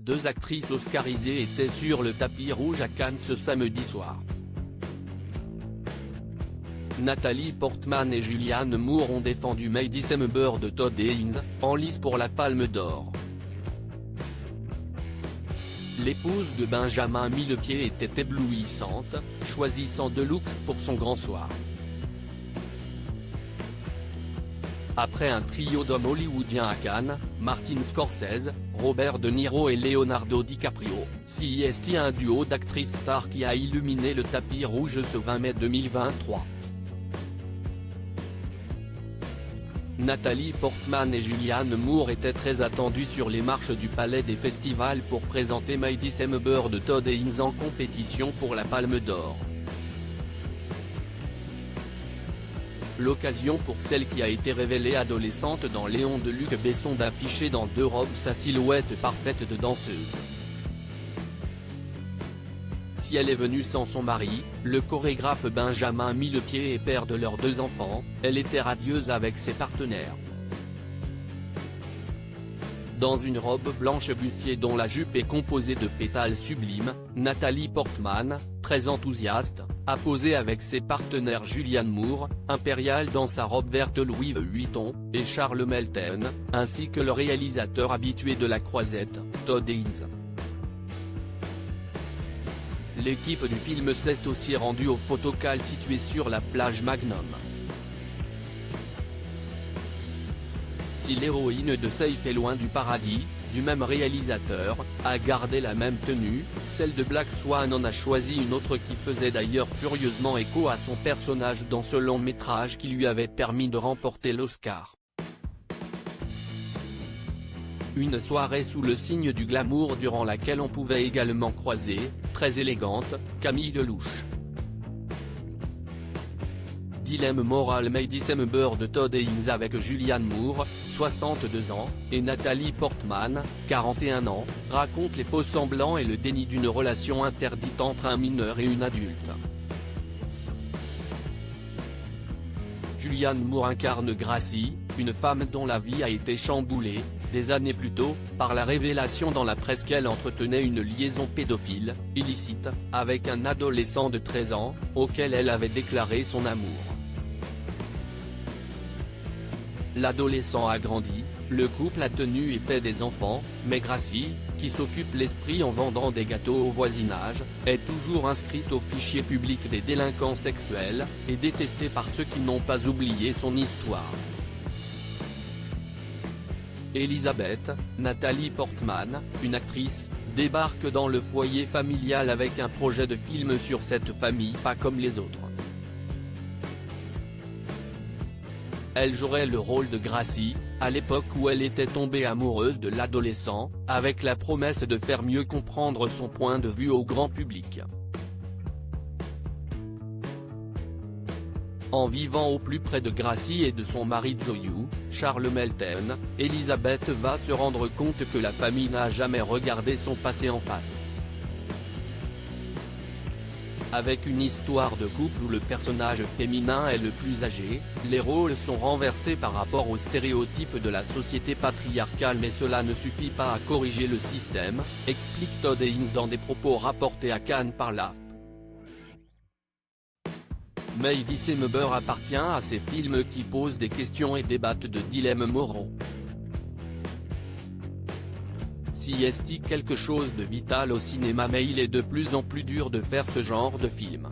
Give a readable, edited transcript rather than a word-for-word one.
deux actrices oscarisées étaient sur le tapis rouge à Cannes ce samedi soir. Natalie Portman et Julianne Moore ont défendu May December de Todd Haynes, en lice pour la Palme d'Or. L'épouse de Benjamin Millepied était éblouissante, choisissant deux looks pour son grand soir. Après un trio d'hommes hollywoodiens à Cannes, Martin Scorsese, Robert De Niro et Leonardo DiCaprio, CIST, un duo d'actrices stars qui a illuminé le tapis rouge ce 20 mai 2023. Natalie Portman et Julianne Moore étaient très attendues sur les marches du Palais des Festivals pour présenter May December de Todd Haynes en compétition pour la Palme d'Or. L'occasion pour celle qui a été révélée adolescente dans Léon de Luc Besson d'afficher dans deux robes sa silhouette parfaite de danseuse. Si elle est venue sans son mari, le chorégraphe Benjamin Millepied et père de leurs deux enfants, elle était radieuse avec ses partenaires. Dans une robe blanche bustier dont la jupe est composée de pétales sublimes, Natalie Portman, très enthousiaste, a posé avec ses partenaires Julianne Moore, impériale dans sa robe verte Louis Vuitton, et Charles Melton, ainsi que le réalisateur habitué de la croisette, Todd Haynes. L'équipe du film s'est aussi rendue au photocall situé sur la plage Magnum. Si l'héroïne de Safe est loin du paradis, du même réalisateur, a gardé la même tenue, celle de Black Swan en a choisi une autre qui faisait d'ailleurs furieusement écho à son personnage dans ce long métrage qui lui avait permis de remporter l'Oscar. Une soirée sous le signe du glamour durant laquelle on pouvait également croiser, très élégante, Camille Lelouch. Dilemme moral May December de Todd Haynes avec Julianne Moore, 62 ans, et Natalie Portman, 41 ans, raconte les faux semblants et le déni d'une relation interdite entre un mineur et une adulte. Julianne Moore incarne Gracie, une femme dont la vie a été chamboulée, des années plus tôt, par la révélation dans la presse qu'elle entretenait une liaison pédophile, illicite, avec un adolescent de 13 ans, auquel elle avait déclaré son amour. L'adolescent a grandi, le couple a tenu et fait des enfants, mais Gracie, qui s'occupe l'esprit en vendant des gâteaux au voisinage, est toujours inscrite au fichier public des délinquants sexuels, et détestée par ceux qui n'ont pas oublié son histoire. Elisabeth, Natalie Portman, une actrice, débarque dans le foyer familial avec un projet de film sur cette famille pas comme les autres. Elle jouerait le rôle de Gracie, à l'époque où elle était tombée amoureuse de l'adolescent, avec la promesse de faire mieux comprendre son point de vue au grand public. En vivant au plus près de Gracie et de son mari Joyou, Charles Melton, Elisabeth va se rendre compte que la famille n'a jamais regardé son passé en face. Avec une histoire de couple où le personnage féminin est le plus âgé, les rôles sont renversés par rapport aux stéréotypes de la société patriarcale, mais cela ne suffit pas à corriger le système, explique Todd Haynes dans des propos rapportés à Cannes par l'AFP. May December appartient à ces films qui posent des questions et débattent de dilemmes moraux. Si est quelque chose de vital au cinéma, mais il est de plus en plus dur de faire ce genre de film.